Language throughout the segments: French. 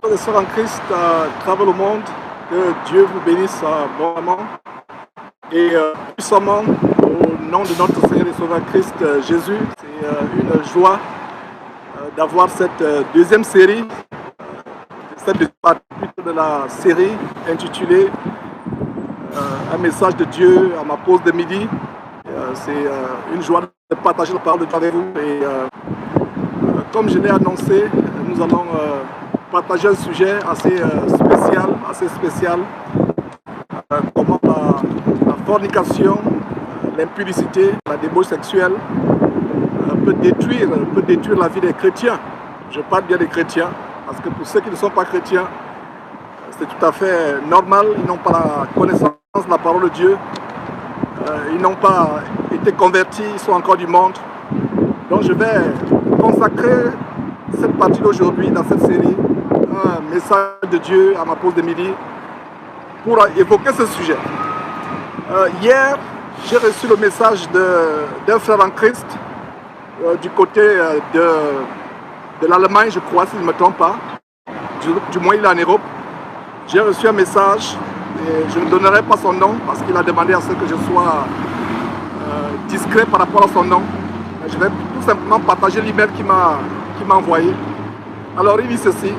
Frères et sœurs en Christ à travers le monde, que Dieu vous bénisse abondamment et puissamment au nom de notre Seigneur et Sauveur Christ Jésus. C'est une joie d'avoir cette deuxième série, cette deuxième partie de la série intitulée Un message de Dieu à ma pause de midi. C'est une joie de partager la parole de Dieu avec vous. Et comme je l'ai annoncé, nous allons partager un sujet assez spécial, comment la fornication, l'impudicité, la débauche sexuelle peut détruire la vie des chrétiens. Je parle bien des chrétiens, parce que pour ceux qui ne sont pas chrétiens, c'est tout à fait normal, ils n'ont pas la connaissance de la parole de Dieu, ils n'ont pas été convertis, ils sont encore du monde. Donc je vais consacrer cette partie d'aujourd'hui dans cette série, un message de Dieu à ma pause de midi, pour évoquer ce sujet. Hier, j'ai reçu le message d'un frère en Christ du côté de l'Allemagne, je crois, si je ne me trompe pas. Du moins, il est en Europe. J'ai reçu un message, et je ne donnerai pas son nom parce qu'il a demandé à ce que je sois discret par rapport à son nom. Je vais tout simplement partager l'email qu'il m'a envoyé. Alors il dit ceci: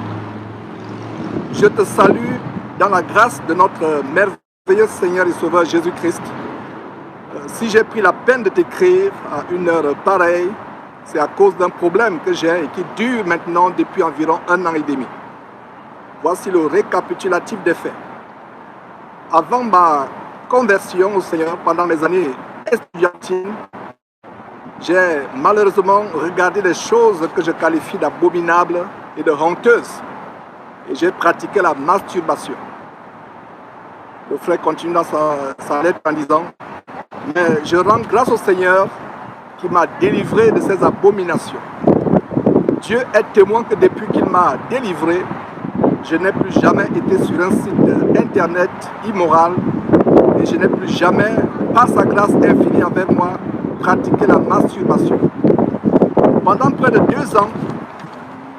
je te salue dans la grâce de notre merveilleux Seigneur et Sauveur Jésus-Christ. Si j'ai pris la peine de t'écrire à une heure pareille, c'est à cause d'un problème que j'ai et qui dure maintenant depuis environ 1 an et demi. Voici le récapitulatif des faits. Avant ma conversion au Seigneur, pendant les années estudiantines, j'ai malheureusement regardé des choses que je qualifie d'abominables et de honteuses. Et j'ai pratiqué la masturbation. Le frère continue dans sa lettre en disant: mais je rends grâce au Seigneur qui m'a délivré de ces abominations. Dieu est témoin que depuis qu'il m'a délivré, je n'ai plus jamais été sur un site internet immoral et je n'ai plus jamais, par sa grâce infinie envers moi, pratiqué la masturbation. Pendant près de 2 ans,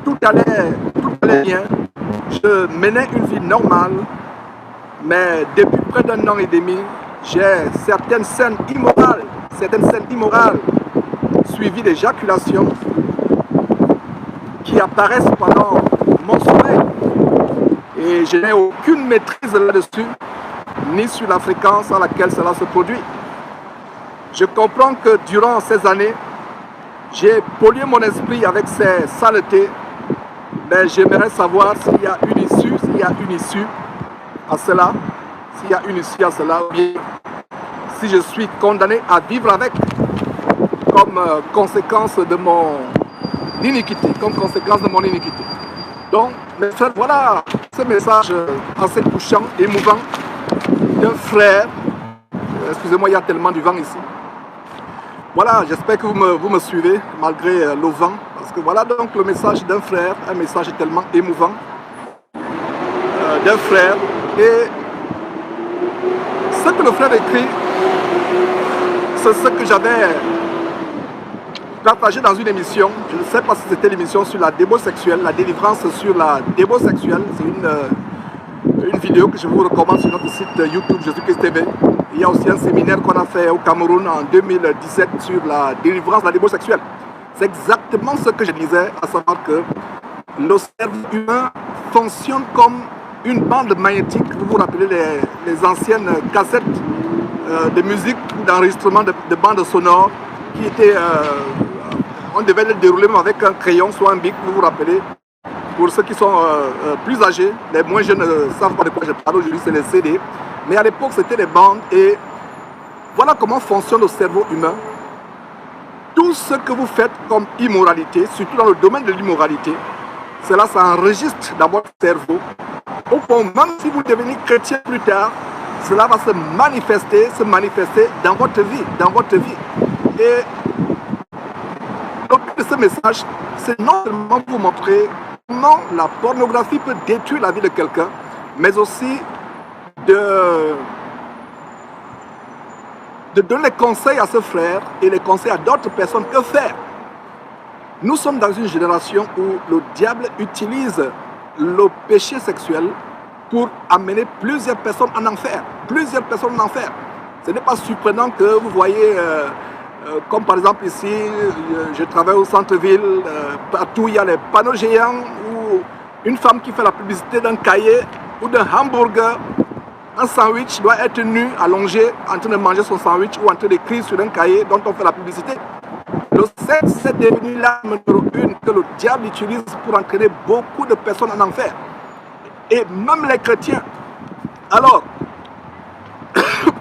tout allait bien. Je menais une vie normale, mais depuis près d'1 an et demi, j'ai certaines scènes immorales suivies d'éjaculations qui apparaissent pendant mon sommeil. Et je n'ai aucune maîtrise là-dessus, ni sur la fréquence à laquelle cela se produit. Je comprends que durant ces années, j'ai pollué mon esprit avec ces saletés, mais j'aimerais savoir s'il y a une issue à cela, ou bien si je suis condamné à vivre avec comme conséquence de mon iniquité, Donc, mes frères, voilà ce message assez touchant, émouvant d'un frère. Excusez-moi, il y a tellement du vent ici. Voilà, j'espère que vous me suivez malgré le vent, parce que voilà donc le message d'un frère, un message tellement émouvant d'un frère. Et ce que le frère écrit, c'est ce que j'avais partagé dans une émission. Je ne sais pas si c'était l'émission sur la débauche sexuelle, la délivrance sur la débauche sexuelle. C'est une vidéo que je vous recommande sur notre site YouTube Jésus-Christ TV. Il y a aussi un séminaire qu'on a fait au Cameroun en 2017 sur la délivrance de la débauche sexuelle. C'est exactement ce que je disais, à savoir que le cerveau humain fonctionne comme une bande magnétique. Vous vous rappelez les anciennes cassettes de musique ou d'enregistrement de bandes sonores qui étaient... on devait les dérouler même avec un crayon, soit un bic, vous vous rappelez. Pour ceux qui sont plus âgés, les moins jeunes ne savent pas de quoi je parle. Aujourd'hui, c'est les CD. Mais à l'époque, c'était des bandes. Et voilà comment fonctionne le cerveau humain. Tout ce que vous faites comme immoralité, surtout dans le domaine de l'immoralité, cela s'enregistre dans votre cerveau. Au point, même si vous devenez chrétien plus tard, cela va se manifester dans votre vie. Et le but de ce message, c'est non seulement vous montrer comment la pornographie peut détruire la vie de quelqu'un, mais aussi de donner conseils à ce frère et les conseils à d'autres personnes. Que faire? Nous sommes dans une génération où le diable utilise le péché sexuel pour amener plusieurs personnes en enfer. Plusieurs personnes en enfer. Ce n'est pas surprenant que vous voyez, comme par exemple ici, je travaille au centre-ville, partout il y a les panneaux géants où une femme qui fait la publicité d'un cahier ou d'un hamburger, un sandwich doit être nu, allongé, en train de manger son sandwich ou en train d'écrire sur un cahier dont on fait la publicité. Le sexe, c'est devenu l'arme numéro une que le diable utilise pour entraîner beaucoup de personnes en enfer. Et même les chrétiens. Alors,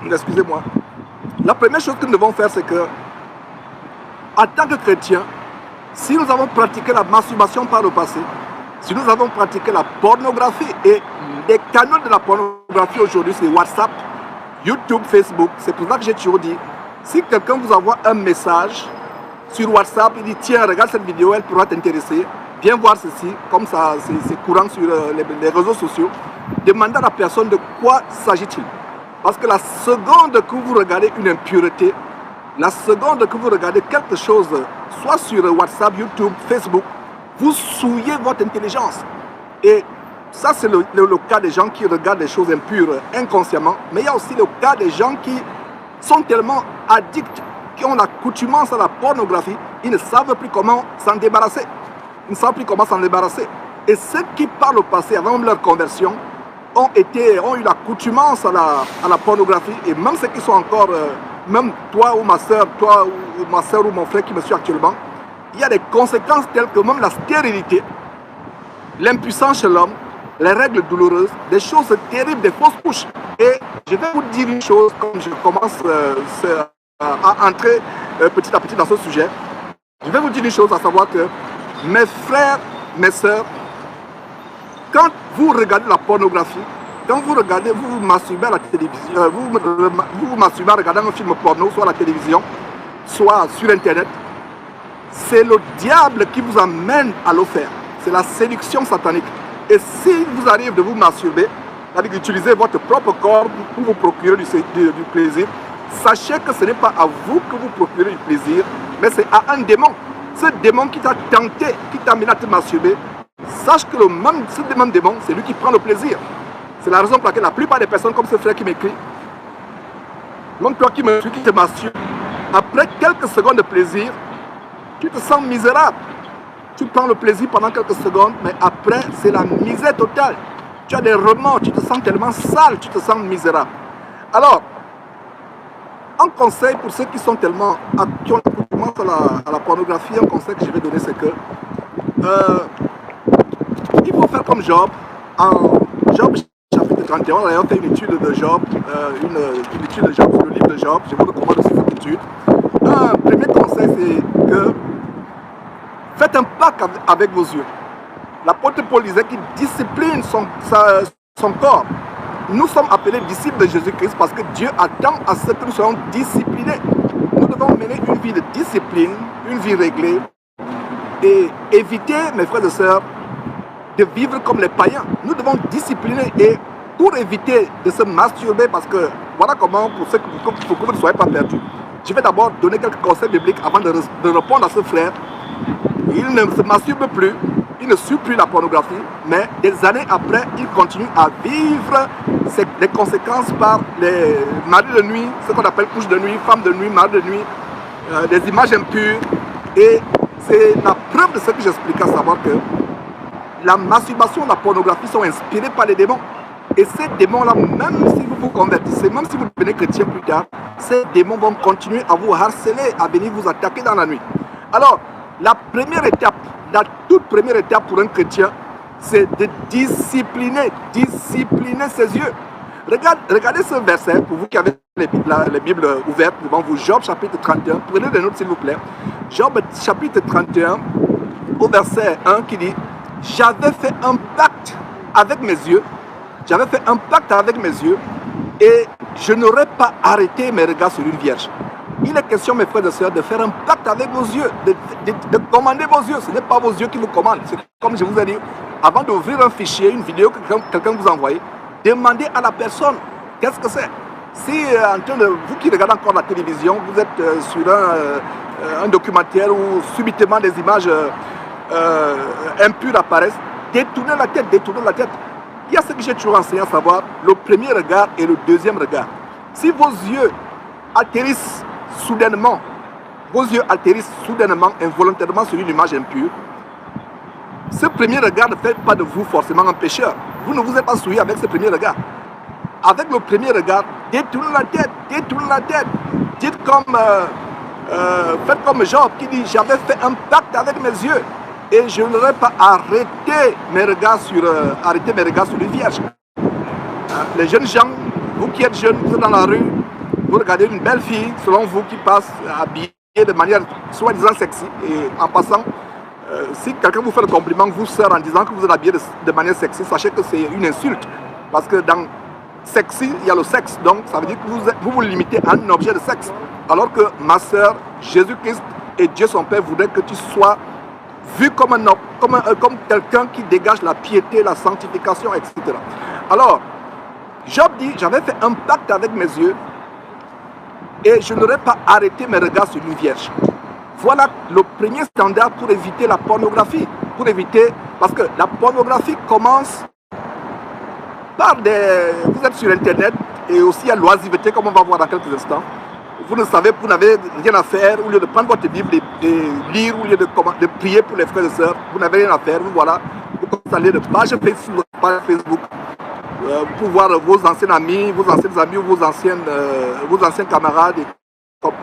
excusez-moi, la première chose que nous devons faire, c'est que, en tant que chrétiens, si nous avons pratiqué la masturbation par le passé, si nous avons pratiqué la pornographie, et les canaux de la pornographie aujourd'hui, c'est WhatsApp, YouTube, Facebook, c'est pour ça que j'ai toujours dit, si quelqu'un vous envoie un message sur WhatsApp, il dit tiens, regarde cette vidéo, elle pourra t'intéresser, viens voir ceci, comme ça c'est courant sur les réseaux sociaux, demandez à la personne de quoi s'agit-il. Parce que la seconde que vous regardez une impureté, la seconde que vous regardez quelque chose, soit sur WhatsApp, YouTube, Facebook, vous souillez votre intelligence. Et ça, c'est le cas des gens qui regardent des choses impures inconsciemment. Mais il y a aussi le cas des gens qui sont tellement addicts, qui ont l'accoutumance à la pornographie, ils ne savent plus comment s'en débarrasser. Ils ne savent plus comment s'en débarrasser. Et ceux qui, par le passé, avant leur conversion, ont eu l'accoutumance à la pornographie, et même ceux qui sont encore, même toi ou ma soeur, ou mon frère qui me suit actuellement, il y a des conséquences telles que même la stérilité, l'impuissance chez l'homme, les règles douloureuses, des choses terribles, des fausses couches. Et je vais vous dire une chose, comme je commence à entrer petit à petit dans ce sujet, je vais vous dire une chose, à savoir que mes frères, mes soeurs, quand vous regardez la pornographie, quand vous regardez, vous vous masturbez à la télévision, vous vous masturbez en regardant un film porno, soit à la télévision, soit sur Internet, c'est le diable qui vous amène à le faire. C'est la séduction satanique. Et s'il vous arrive de vous masturber, c'est-à-dire d'utiliser votre propre corps pour vous procurer du plaisir, sachez que ce n'est pas à vous que vous procurez du plaisir, mais c'est à un démon. Ce démon qui t'a tenté, qui t'a amené à te masturber, sache que ce même démon, c'est lui qui prend le plaisir. C'est la raison pour laquelle la plupart des personnes comme ce frère qui m'écrit, même toi qui me suis, qui te masturbes, après quelques secondes de plaisir, tu te sens misérable. Tu prends le plaisir pendant quelques secondes, mais après, c'est la misère totale. Tu as des remords, tu te sens tellement sale, tu te sens misérable. Alors, un conseil pour ceux qui sont tellement, qui ont à la pornographie, un conseil que je vais donner, c'est que il faut faire comme Job. En Job chapitre 31, on a d'ailleurs fait une étude de Job, une étude de Job sur le livre de Job. Je vous recommande aussi cette étude. Un premier conseil, c'est que faites un pacte avec vos yeux. L'apôtre Paul disait qu'il discipline son corps. Nous sommes appelés disciples de Jésus-Christ parce que Dieu attend à ce que nous soyons disciplinés. Nous devons mener une vie de discipline, une vie réglée et éviter, mes frères et sœurs, de vivre comme les païens. Nous devons discipliner et pour éviter de se masturber, parce que voilà comment, pour que vous ne soyez pas perdus, je vais d'abord donner quelques conseils bibliques avant de répondre à ce frère. Il ne se masturbe plus, il ne suit plus la pornographie, mais des années après, il continue à vivre les conséquences par les maris de nuit, ce qu'on appelle couche de nuit, femme de nuit, mari de nuit, des images impures. Et c'est la preuve de ce que j'explique, à savoir que la masturbation et la pornographie sont inspirées par les démons. Et ces démons-là, même si vous vous convertissez, même si vous devenez chrétien plus tard, ces démons vont continuer à vous harceler, à venir vous attaquer dans la nuit. Alors, la première étape, la toute première étape pour un chrétien, c'est de discipliner ses yeux. Regardez ce verset, pour vous qui avez les Bibles ouvertes devant vous, Job chapitre 31, prenez des notes s'il vous plaît. Job chapitre 31, au verset 1 qui dit « J'avais fait un pacte avec mes yeux, et je n'aurais pas arrêté mes regards sur une vierge. » Il est question, mes frères et sœurs, de faire un pacte avec vos yeux, de commander vos yeux. Ce n'est pas vos yeux qui vous commandent. C'est comme je vous ai dit, avant d'ouvrir un fichier, une vidéo que quelqu'un vous envoie, demandez à la personne qu'est-ce que c'est. Si vous qui regardez encore la télévision, vous êtes sur un documentaire où subitement des images impures apparaissent, détournez la tête, détournez la tête. Il y a ce que j'ai toujours enseigné à savoir, le premier regard et le deuxième regard. Si vos yeux atterrissent soudainement, involontairement sur une image impure, ce premier regard ne fait pas de vous forcément un pécheur. Vous ne vous êtes pas souillé avec ce premier regard. Avec le premier regard, détournez la tête, détournez la tête. Dites comme, faites comme Job qui dit, j'avais fait un pacte avec mes yeux et je n'aurais pas arrêté mes regards sur les vierges. Les jeunes gens, vous qui êtes jeunes, vous êtes dans la rue, vous regardez une belle fille, selon vous, qui passe habillée de manière soi-disant sexy, et en passant, si quelqu'un vous fait le compliment, vous sort en disant que vous êtes habillé de manière sexy, sachez que c'est une insulte. Parce que dans sexy, il y a le sexe. Donc, ça veut dire que vous limitez à un objet de sexe. Alors que ma soeur, Jésus-Christ et Dieu son Père voudraient que tu sois vu comme comme quelqu'un qui dégage la piété, la sanctification, etc. Alors, Job dit, j'avais fait un pacte avec mes yeux et je n'aurais pas arrêté mes regards sur une vierge. Voilà le premier standard pour éviter la pornographie. Parce que la pornographie commence par vous êtes sur Internet et aussi à l'oisiveté, comme on va voir dans quelques instants. Vous ne savez, vous n'avez rien à faire, au lieu de prendre votre Bible et lire, au lieu de prier pour les frères et sœurs, vous n'avez rien à faire, vous installez de page Facebook pour voir vos anciens amis, vos anciens camarades.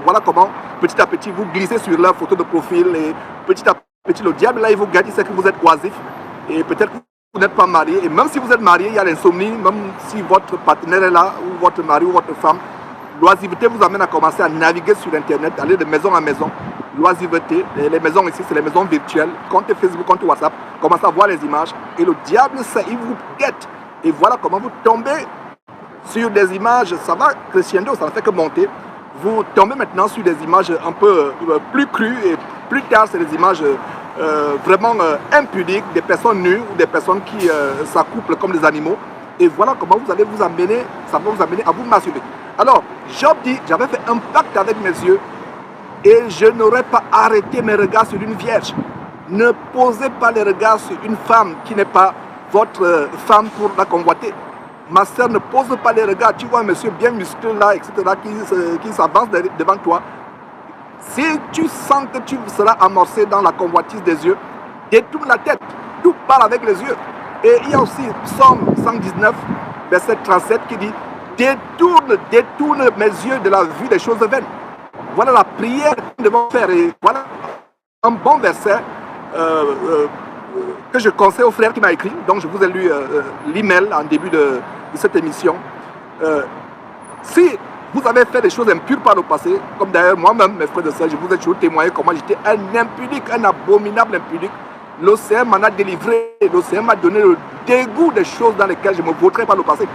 Voilà comment, petit à petit, vous glissez sur leur photo de profil et petit à petit, le diable, là, il vous gagne, il sait que vous êtes oisif et peut-être que vous n'êtes pas marié. Et même si vous êtes marié, il y a l'insomnie, même si votre partenaire est là, ou votre mari ou votre femme, l'oisiveté vous amène à commencer à naviguer sur Internet, aller de maison en maison. L'oisiveté, les maisons ici, c'est les maisons virtuelles, compte Facebook, compte WhatsApp, commencez à voir les images et le diable, il vous guette. Et voilà comment vous tombez sur des images, ça va crescendo, ça ne fait que monter. Vous tombez maintenant sur des images un peu plus crues et plus tard, c'est des images vraiment impudiques, des personnes nues ou des personnes qui s'accouplent comme des animaux. Et voilà comment vous allez vous amener, ça va vous amener à vous masturber. Alors, Job dit, j'avais fait un pacte avec mes yeux et je n'aurais pas arrêté mes regards sur une vierge. Ne posez pas les regards sur une femme qui n'est pas votre femme pour la convoiter. Ma soeur, ne pose pas les regards. Tu vois un monsieur bien musclé là, etc., qui s'avance devant toi. Si tu sens que tu seras amorcé dans la convoitise des yeux, détourne la tête. Tout part avec les yeux. Et il y a aussi Psaume 119, verset 37, qui dit, détourne mes yeux de la vue des choses vaines. Voilà la prière que nous devons faire. Et voilà un bon verset que je conseille au frère qui m'a écrit. Donc je vous ai lu l'email en début de cette émission. Si vous avez fait des choses impures par le passé, comme d'ailleurs moi-même, mes frères et sœurs, je vous ai toujours témoigné comment j'étais un impudique, un abominable impudique. L'océan m'en a délivré, l'océan m'a donné le dégoût des choses dans lesquelles je me vautrais par le passé.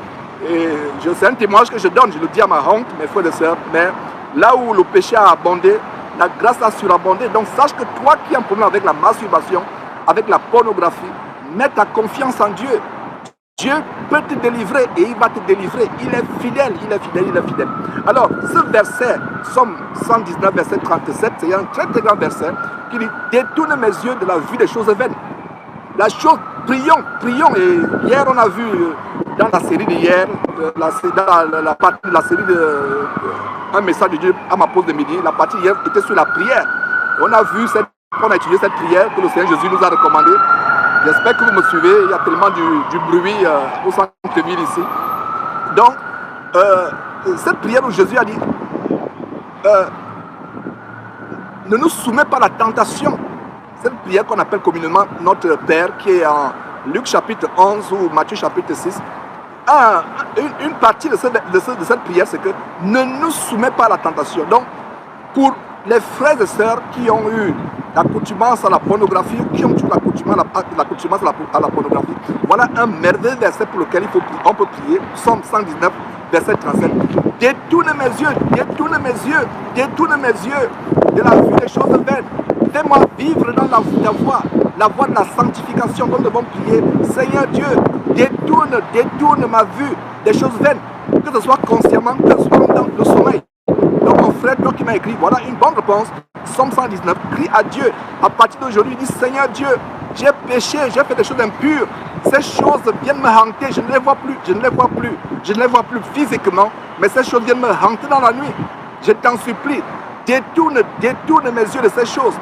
Et c'est un témoignage que je donne, je le dis à ma honte, mes frères et sœurs, mais là où le péché a abondé, la grâce a surabondé. Donc sache que toi qui as un problème avec la masturbation, avec la pornographie, mets ta confiance en Dieu. Dieu peut te délivrer et il va te délivrer. Il est fidèle, il est fidèle, il est fidèle. Alors, ce verset, Psaume 119, verset 37, c'est un très très grand verset qui dit, détourne mes yeux de la vue des choses vaines. La chose, prions. Et hier, on a vu dans la série d'hier, dans la partie de la série de un message de Dieu à ma pause de midi, la partie hier était sur la prière. On a vu on a étudié cette prière que le Seigneur Jésus nous a recommandée. J'espère que vous me suivez, il y a tellement du bruit au centre-ville ici. Donc, cette prière où Jésus a dit, ne nous soumets pas à la tentation. Cette prière qu'on appelle communément notre Père, qui est en Luc chapitre 11 ou Matthieu chapitre 6. Une partie de cette prière, c'est que ne nous soumets pas à la tentation. Donc, pour les frères et sœurs qui ont eu l'accoutumance à la pornographie, qui ont eu l'accoutumance à la pornographie, voilà un merveilleux verset pour lequel on peut prier. Psaume 119, verset 37. Détourne mes yeux de la vue des choses vaines. Fais-moi vivre dans ta voie, la voie de la sanctification. Nous devons prier. Seigneur Dieu, détourne ma vue des choses vaines, que ce soit consciemment, que ce soit dans le sommeil. Donc mon frère, toi qui m'as écrit, voilà une bonne réponse. Psaume 119, crie à Dieu. À partir d'aujourd'hui, il dit, Seigneur Dieu, j'ai péché, j'ai fait des choses impures. Ces choses viennent me hanter, je ne les vois plus, je ne les vois plus, je ne les vois plus physiquement, mais ces choses viennent me hanter dans la nuit. Je t'en supplie, détourne mes yeux de ces choses,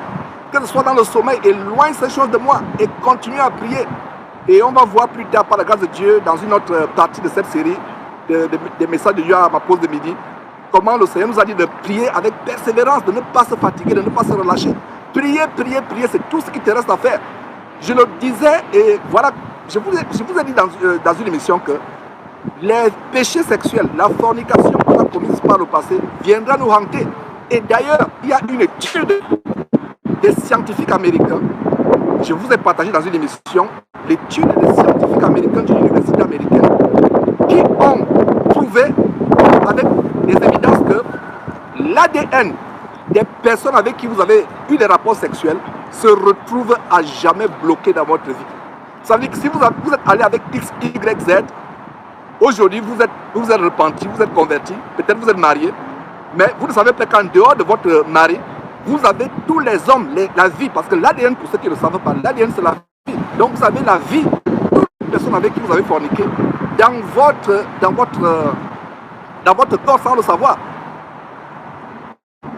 que ce soit dans le sommeil, éloigne ces choses de moi et continue à prier. Et on va voir plus tard, par la grâce de Dieu, dans une autre partie de cette série, des messages de Dieu à ma pause de midi, comment le Seigneur nous a dit de prier avec persévérance, de ne pas se fatiguer, de ne pas se relâcher. Prier, prier, prier, c'est tout ce qui te reste à faire. Je le disais, et voilà, je vous ai dit dans une émission que les péchés sexuels, la fornication qu'on a commise par le passé, viendra nous hanter. Et d'ailleurs, il y a une étude des scientifiques américains, je vous ai partagé dans une émission, l'étude des scientifiques américains d'une université américaine, qui ont trouvé avec des évidences que l'ADN des personnes avec qui vous avez eu des rapports sexuels se retrouve à jamais bloqué dans votre vie. Ça veut dire que si vous êtes allé avec X, Y, Z, aujourd'hui vous êtes repenti, vous êtes converti, peut-être vous êtes marié, mais vous ne savez pas qu'en dehors de votre mari, vous avez tous les hommes, la vie, parce que l'ADN, pour ceux qui ne le savent pas, l'ADN c'est la vie. Donc vous avez la vie de toutes les personnes avec qui vous avez forniqué dans votre corps sans le savoir.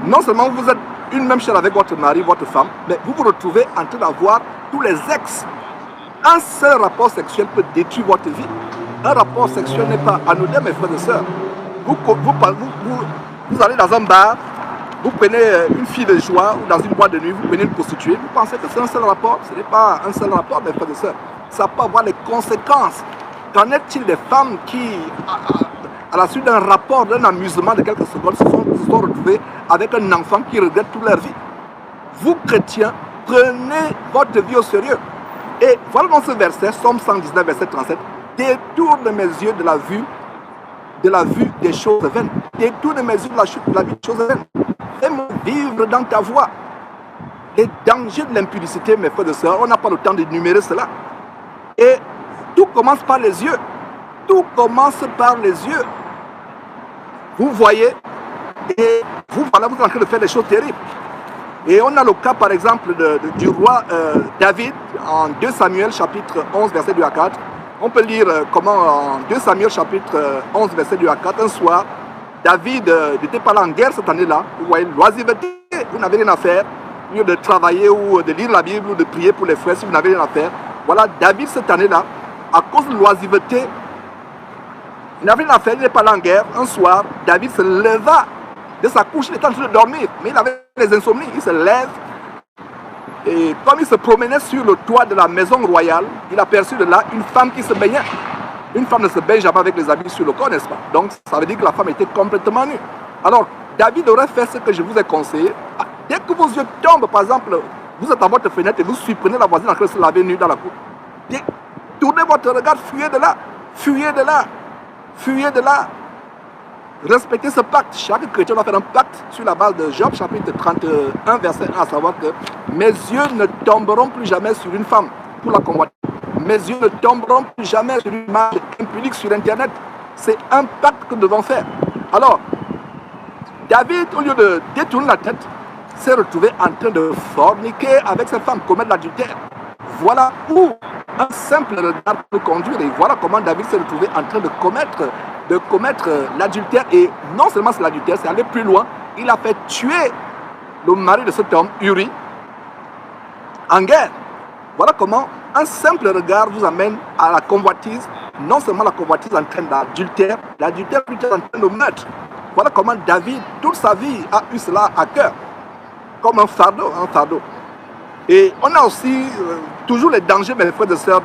Non seulement vous êtes une même chair avec votre mari, votre femme, mais vous vous retrouvez en train d'avoir tous les ex. Un seul rapport sexuel peut détruire votre vie. Un rapport sexuel n'est pas anodin, mes frères et sœurs. Vous allez dans un bar, vous prenez une fille de joie ou dans une boîte de nuit, vous prenez une prostituée, vous pensez que c'est un seul rapport. Ce n'est pas un seul rapport, mes frères et sœurs. Ça peut avoir des conséquences. Qu'en est-il des femmes qui, à la suite d'un rapport, d'un amusement de quelques secondes, se sont retrouvées avec un enfant qui regrette toute leur vie? Vous, chrétiens, prenez votre vie au sérieux. Et voilà dans ce verset, Somme 119, verset 37, détourne mes yeux de la vue des choses vaines. Détourne mes yeux de la chute de la vie des choses vaines. Fais-moi vivre dans ta voie. Les dangers de l'impudicité, mes frères et sœurs, on n'a pas le temps d'énumérer cela. Et tout commence par les yeux. Tout commence par les yeux. Vous voyez, et vous êtes en train de faire des choses terribles. Et on a le cas, par exemple, du roi David, en 2 Samuel, chapitre 11, verset 2 à 4. On peut lire comment, en 2 Samuel, chapitre 11, verset 2 à 4, un soir, David n'était pas là en guerre cette année-là. Vous voyez, l'oisiveté, vous n'avez rien à faire, au lieu de travailler ou de lire la Bible ou de prier pour les frères si vous n'avez rien à faire. Voilà, David, cette année-là, à cause de l'oisiveté, il n'avait rien à faire, il n'est pas là en guerre. Un soir, David se leva de sa couche, il était en train de dormir, mais il avait les insomnies, il se lève. Et comme il se promenait sur le toit de la maison royale, il aperçut de là une femme qui se baignait. Une femme ne se baigne jamais avec les habits sur le corps, n'est-ce pas? Donc ça veut dire que la femme était complètement nue. Alors, David aurait fait ce que je vous ai conseillé. Dès que vos yeux tombent, par exemple, vous êtes à votre fenêtre et vous surprenez la voisine en train de se laver nue dans la cour. Tournez votre regard, fuyez de là, fuyez de là, fuyez de là. Respectez ce pacte. Chaque chrétien doit faire un pacte sur la base de Job chapitre 31 verset 1, à savoir que mes yeux ne tomberont plus jamais sur une femme pour la convoiter. Mes yeux ne tomberont plus jamais sur une image impudique sur internet. C'est un pacte que nous devons faire. Alors, David, au lieu de détourner la tête, s'est retrouvé en train de forniquer avec cette femme, commettre l'adultère. Voilà où un simple regard peut conduire. Et voilà comment David s'est retrouvé en train de commettre l'adultère. Et non seulement c'est l'adultère, c'est aller plus loin. Il a fait tuer le mari de cet homme, Uri, en guerre. Voilà comment un simple regard vous amène à la convoitise. Non seulement la convoitise en train d'adultère, l'adultère plutôt en train de meurtre. Voilà comment David, toute sa vie, a eu cela à cœur. Comme un fardeau, un fardeau. Et on a aussi toujours les dangers, mes frères et sœurs,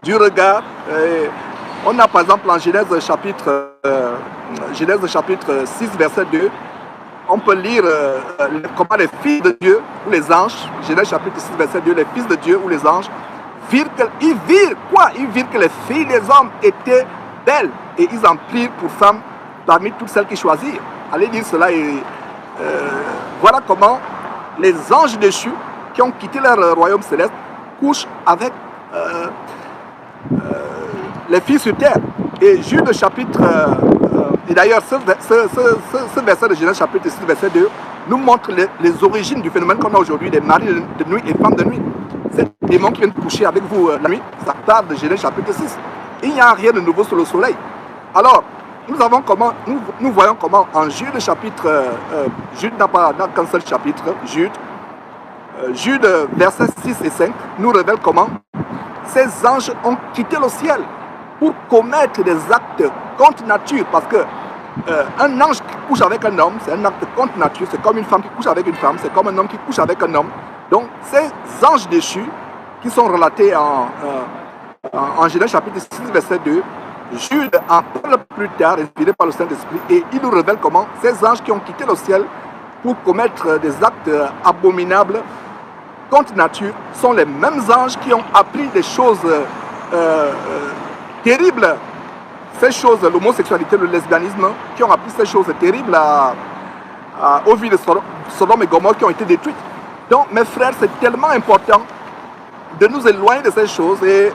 du regard. Et on a par exemple en Genèse chapitre 6, verset 2, on peut lire comment les fils de Dieu ou les anges, Genèse chapitre 6, verset 2, les fils de Dieu ou les anges, virent que les filles des hommes étaient belles et ils en prirent pour femmes parmi toutes celles qui choisirent. Allez lire cela et voilà comment les anges déchus qui ont quitté leur royaume céleste couchent avec les filles sur terre. Et Jude chapitre, et d'ailleurs ce verset de Genèse chapitre 6, verset 2, nous montre les origines du phénomène qu'on a aujourd'hui des maris de nuit et femmes de nuit. C'est démons qui viennent coucher avec vous la nuit. Ça parle de Genèse chapitre 6. Il n'y a rien de nouveau sur le soleil. Alors, nous voyons comment en Jude chapitre, Jude n'a qu'un seul chapitre, Jude versets 6 et 5 nous révèle comment ces anges ont quitté le ciel pour commettre des actes contre nature. Parce que un ange qui couche avec un homme, c'est un acte contre nature. C'est comme une femme qui couche avec une femme, c'est comme un homme qui couche avec un homme. Donc, ces anges déchus qui sont relatés en Genèse chapitre 6, verset 2, Jude en parle plus tard, inspiré par le Saint-Esprit, et il nous révèle comment ces anges qui ont quitté le ciel pour commettre des actes abominables contre nature sont les mêmes anges qui ont appris des choses terribles, ces choses, l'homosexualité, le lesbianisme, qui ont appris ces choses terribles aux villes de Sodome et Gomorrhe qui ont été détruites. Donc, mes frères, c'est tellement important de nous éloigner de ces choses et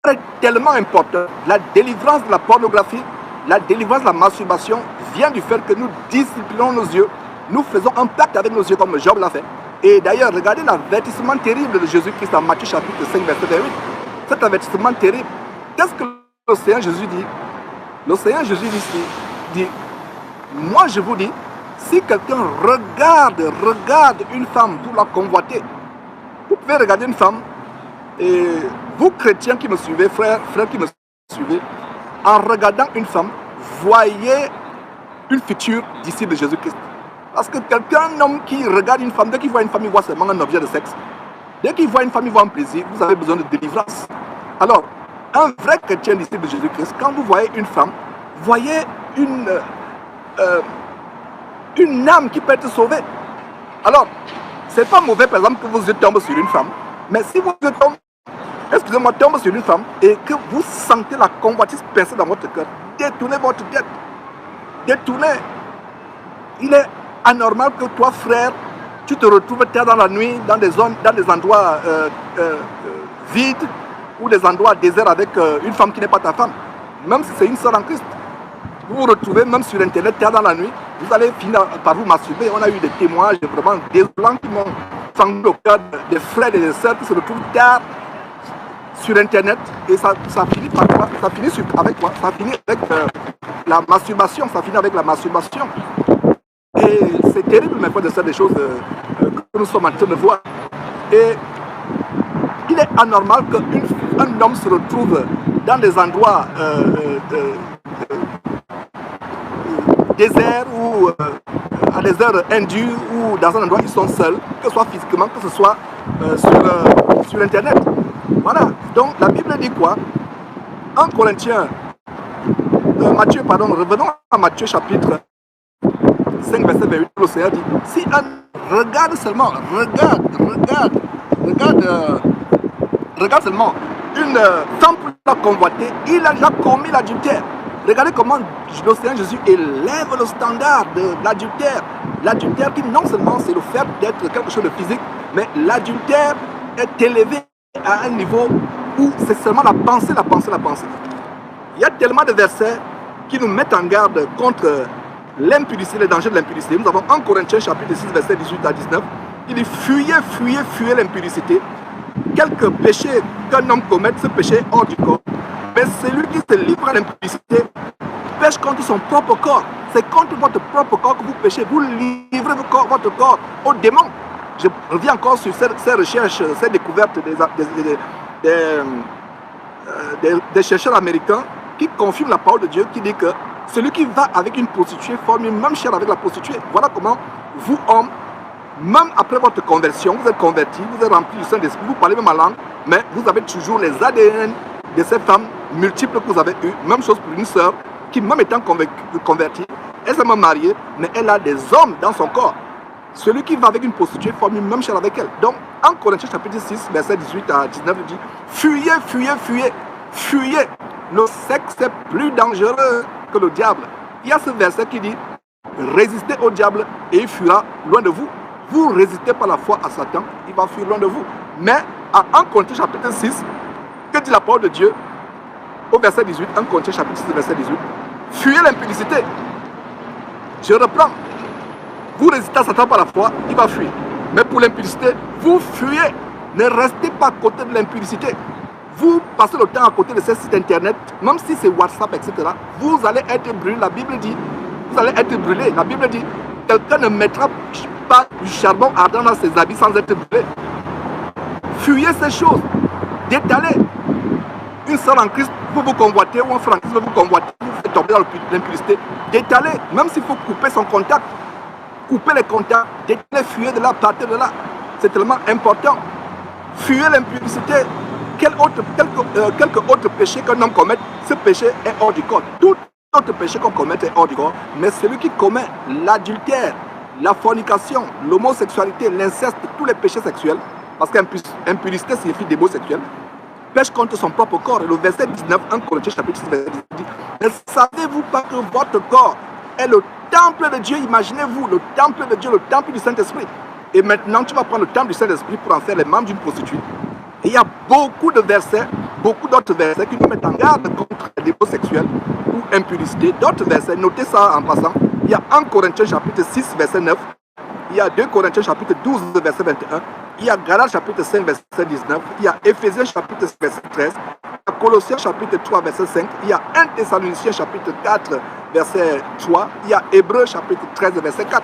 c'est tellement important. La délivrance de la pornographie, la délivrance de la masturbation vient du fait que nous disciplinons nos yeux. Nous faisons un pacte avec nos yeux comme Job l'a fait. Et d'ailleurs, regardez l'avertissement terrible de Jésus-Christ en Matthieu chapitre 5, verset 28. Cet avertissement terrible, qu'est-ce que le Seigneur Jésus dit? Le Seigneur Jésus dit, moi je vous dis, si quelqu'un regarde une femme pour la convoiter, vous pouvez regarder une femme, et vous chrétiens qui me suivez, frères qui me suivez, en regardant une femme, voyez une future disciple de Jésus-Christ. Parce que un homme qui regarde une femme, dès qu'il voit une femme, il voit seulement un objet de sexe. Dès qu'il voit une femme, il voit un plaisir. Vous avez besoin de délivrance. Alors, un vrai chrétien disciple de Jésus-Christ, quand vous voyez une femme, voyez une âme qui peut être sauvée. Alors, c'est pas mauvais, par exemple, que vos yeux tombent sur une femme, mais si vos yeux tombent, tombent sur une femme et que vous sentez la convoitise pincer dans votre cœur, détournez votre tête. Détournez. Il est anormal que toi, frère, tu te retrouves tard dans la nuit, dans des endroits vides ou des endroits déserts avec une femme qui n'est pas ta femme, même si c'est une sœur en Christ. Vous vous retrouvez même sur Internet tard dans la nuit, vous allez finir par vous masturber. On a eu des témoignages vraiment désolants qui m'ont fendu au cœur des frères et des sœurs qui se retrouvent tard sur Internet et ça finit par quoi? Ça finit avec quoi? Ça finit avec la masturbation, ça finit avec la masturbation. Et c'est terrible, mais de faire des choses que nous sommes en train de voir. Et il est anormal qu'un homme se retrouve dans des endroits déserts ou à des heures indues ou dans un endroit où ils sont seuls, que ce soit physiquement, que ce soit sur Internet. Voilà. Donc la Bible dit quoi? 1 Corinthiens, revenons à Matthieu chapitre 5, verset 28, le Seigneur dit, si un regarde seulement, regarde seulement une femme pour la convoiter, il a déjà commis l'adultère. Regardez comment le Seigneur Jésus élève le standard de l'adultère. L'adultère qui non seulement c'est le fait d'être quelque chose de physique, mais l'adultère est élevé à un niveau où c'est seulement la pensée. Il y a tellement de versets qui nous mettent en garde contre l'impudicité, les dangers de l'impudicité. Nous avons 1 Corinthiens chapitre 6, verset 18 à 19. Il dit, fuyez l'impudicité. Quelque péché qu'un homme commette, ce péché est hors du corps. Mais celui qui se livre à l'impudicité pêche contre son propre corps. C'est contre votre propre corps que vous péchez. Vous livrez votre corps aux démons. Je reviens encore sur ces recherches, ces découvertes des chercheurs américains qui confirment la parole de Dieu, qui dit que celui qui va avec une prostituée forme une même chair avec la prostituée. Voilà comment vous, hommes, même après votre conversion, vous êtes convertis, vous êtes remplis du Saint-Esprit, vous parlez même ma langue, mais vous avez toujours les ADN de ces femmes multiples que vous avez eues. Même chose pour une sœur qui, même étant convertie, elle s'est même mariée, mais elle a des hommes dans son corps. Celui qui va avec une prostituée forme une même chair avec elle. Donc, en Corinthiens chapitre 6, verset 18 à 19, il dit, fuyez. Le sexe est plus dangereux que le diable. Il y a ce verset qui dit, résistez au diable et il fuira loin de vous. Vous résistez par la foi à Satan, il va fuir loin de vous. Mais à 1 Corinthiens chapitre 6, que dit la parole de Dieu? Au verset 18, 1 Corinthiens chapitre 6, verset 18, fuyez l'impudicité. Je reprends. Vous résistez à Satan par la foi, il va fuir. Mais pour l'impudicité, vous fuyez. Ne restez pas à côté de l'impudicité. Vous passez le temps à côté de ces sites internet, même si c'est WhatsApp, etc. Vous allez être brûlé, la Bible dit. Vous allez être brûlé, la Bible dit. Quelqu'un ne mettra pas du charbon ardent dans ses habits sans être brûlé. Fuyez ces choses. Détalez. Une sœur en Christ veut vous convoiter ou un frère en Christ veut vous convoiter, vous faites tomber dans l'impudicité. Détalez, même s'il faut couper son contact. Coupez les contacts, détalez, fuyez de là, partez de là. C'est tellement important. Fuyez l'impudicité. Quelque autre péché qu'un homme commette, ce péché est hors du corps. Tout autre péché qu'on commette est hors du corps. Mais celui qui commet l'adultère, la fornication, l'homosexualité, l'inceste, tous les péchés sexuels, parce qu'impudicité signifie démon sexuel, pêche contre son propre corps. Et le verset 19, 1 Corinthiens chapitre 6, verset 10 dit, ne savez-vous pas que votre corps est le temple de Dieu? Imaginez-vous, le temple de Dieu, le temple du Saint-Esprit. Et maintenant, tu vas prendre le temple du Saint-Esprit pour en faire les membres d'une prostituée. Et il y a beaucoup de versets, beaucoup d'autres versets qui nous mettent en garde contre les démons sexuels ou impudicité. D'autres versets, notez ça en passant. Il y a 1 Corinthiens chapitre 6, verset 9. Il y a 2 Corinthiens chapitre 12, verset 21. Il y a Galates chapitre 5, verset 19. Il y a Éphésiens chapitre 5, verset 13. Il y a Colossiens chapitre 3, verset 5. Il y a 1 Thessaloniciens chapitre 4, verset 3. Il y a Hébreux chapitre 13, verset 4.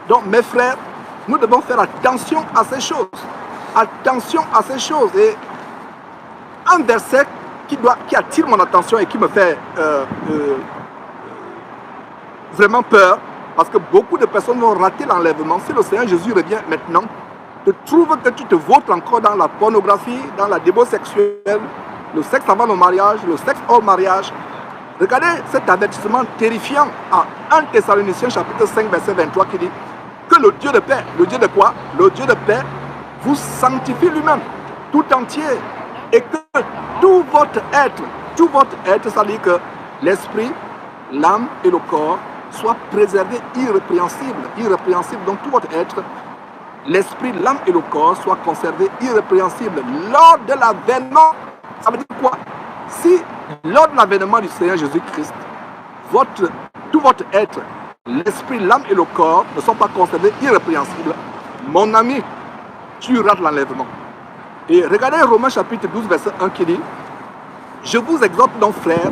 Donc mes frères, nous devons faire attention à ces choses. Attention à ces choses. Et un verset qui attire mon attention et qui me fait vraiment peur, parce que beaucoup de personnes vont rater l'enlèvement. Si le Seigneur Jésus revient maintenant, te trouve que tu te vautres encore dans la pornographie, dans la démon sexuelle, le sexe avant le mariage, le sexe hors mariage. Regardez cet avertissement terrifiant à 1 Thessaloniciens chapitre 5, verset 23 qui dit que le Dieu de paix, le Dieu de quoi? Le Dieu de paix vous sanctifie lui-même, tout entier, et que tout votre être, ça veut dire que l'esprit, l'âme et le corps soient préservés irrépréhensibles. Donc tout votre être, l'esprit, l'âme et le corps soient conservés irrépréhensibles lors de l'avènement. Ça veut dire quoi? Si lors de l'avènement du Seigneur Jésus-Christ, tout votre être, l'esprit, l'âme et le corps ne sont pas conservés irrépréhensibles, mon ami, tu rates l'enlèvement. Et regardez Romains chapitre 12, verset 1 qui dit, je vous exhorte donc, frères,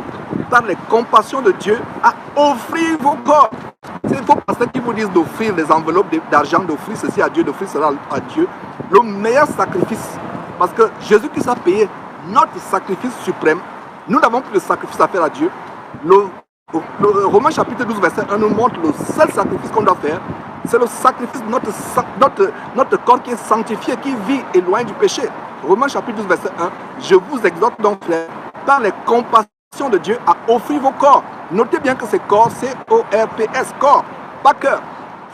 par les compassions de Dieu, à offrir vos corps. C'est vos pasteurs qui vous disent d'offrir des enveloppes d'argent, d'offrir ceci à Dieu, d'offrir cela à Dieu. Le meilleur sacrifice, parce que Jésus-Christ a payé notre sacrifice suprême. Nous n'avons plus de sacrifice à faire à Dieu. Le Romains chapitre 12, verset 1 nous montre le seul sacrifice qu'on doit faire. C'est le sacrifice de notre corps qui est sanctifié, qui vit éloigné du péché. Romains chapitre 12, verset 1. Je vous exhorte donc, frères, par les compassions de Dieu, à offrir vos corps. Notez bien que c'est corps, C-O-R-P-S, corps, pas cœur.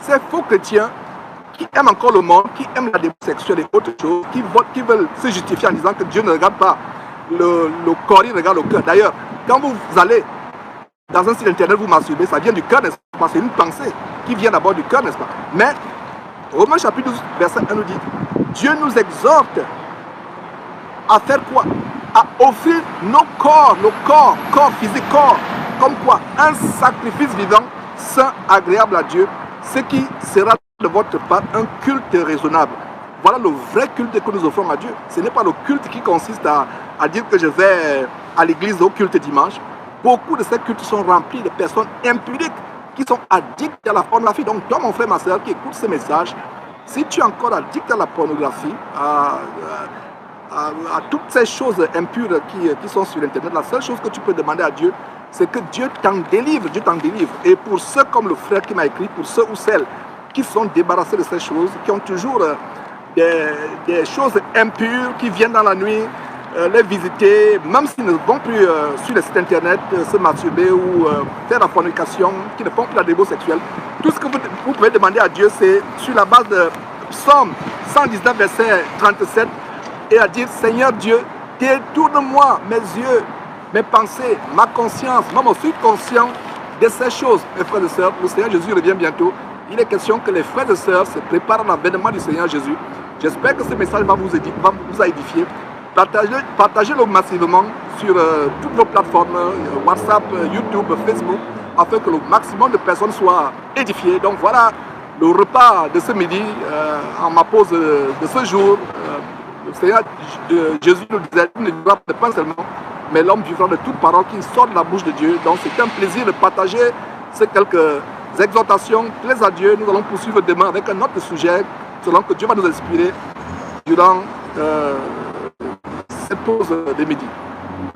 Ces faux chrétiens qui aiment encore le monde, qui aiment la démon sexuelle et autres choses, qui veulent se justifier en disant que Dieu ne regarde pas le corps, il regarde le cœur. D'ailleurs, quand vous allez dans un site internet, vous masturbez, ça vient du cœur, n'est-ce pas? C'est une pensée qui vient d'abord du cœur, n'est-ce pas? Mais Romains chapitre 12, verset 1 nous dit, Dieu nous exhorte à faire quoi? À offrir nos corps, corps physique, corps, comme quoi? Un sacrifice vivant, saint, agréable à Dieu, ce qui sera de votre part un culte raisonnable. Voilà le vrai culte que nous offrons à Dieu. Ce n'est pas le culte qui consiste à dire que je vais à l'église au culte dimanche. Beaucoup de ces cultes sont remplis de personnes impudiques qui sont addictes à la pornographie. Donc toi, mon frère, ma soeur, qui écoute ces messages, si tu es encore addict à la pornographie, à toutes ces choses impures qui sont sur Internet, la seule chose que tu peux demander à Dieu, c'est que Dieu t'en délivre, Dieu t'en délivre. Et pour ceux comme le frère qui m'a écrit, pour ceux ou celles qui sont débarrassés de ces choses, qui ont toujours des choses impures, qui viennent dans la nuit, les visiter, même s'ils ne vont plus sur les sites internet se masturber ou faire la fornication, qui ne font plus la démon sexuelle. Tout ce que vous pouvez demander à Dieu, c'est sur la base de Psaume 119, verset 37, et à dire, Seigneur Dieu, détourne-moi mes yeux, mes pensées, ma conscience. Moi, je suis conscient de ces choses, mes frères et sœurs. Le Seigneur Jésus revient bientôt. Il est question que les frères et sœurs se préparent à l'avènement du Seigneur Jésus. J'espère que ce message va vous édifier. Partagez-le massivement sur toutes vos plateformes, WhatsApp, YouTube, Facebook, afin que le maximum de personnes soient édifiées. Donc voilà le repas de ce midi, en ma pause de ce jour. Le Seigneur Jésus nous disait, il ne vivra pas de pain seulement, mais l'homme vivra de toute parole qui sort de la bouche de Dieu. Donc c'est un plaisir de partager ces quelques exhortations. Plaise à Dieu, nous allons poursuivre demain avec un autre sujet, selon que Dieu va nous inspirer durant cette pause de midi.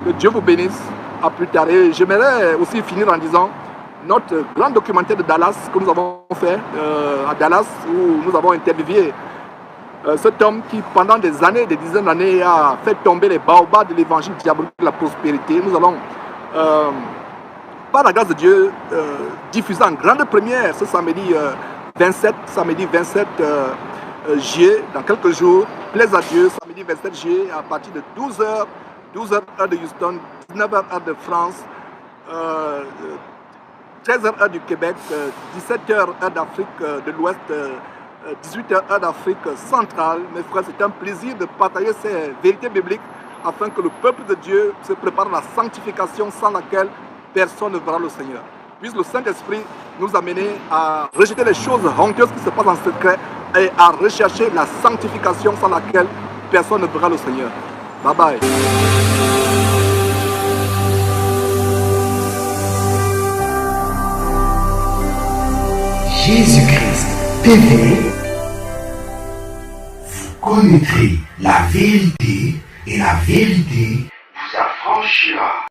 Que Dieu vous bénisse. À plus tard. Et j'aimerais aussi finir en disant notre grand documentaire de Dallas que nous avons fait à Dallas, où nous avons interviewé cet homme qui pendant des années, des dizaines d'années, a fait tomber les baobabs de l'évangile diabolique de la prospérité. Nous allons, par la grâce de Dieu, diffuser en grande première ce samedi 27 juillet, dans quelques jours. Plaise à Dieu, samedi 27 juillet, à partir de 12h heure de Houston, 19h heure de France, 13h heure du Québec, 17h heure d'Afrique de l'Ouest, 18h heure d'Afrique centrale. Mes frères, c'est un plaisir de partager ces vérités bibliques afin que le peuple de Dieu se prépare à la sanctification sans laquelle personne ne verra le Seigneur. Puisse le Saint-Esprit nous amener à rejeter les choses honteuses qui se passent en secret et à rechercher la sanctification sans laquelle personne ne verra le Seigneur. Bye bye. Jésus-Christ TV, vous connaîtrez la vérité et la vérité vous affranchira.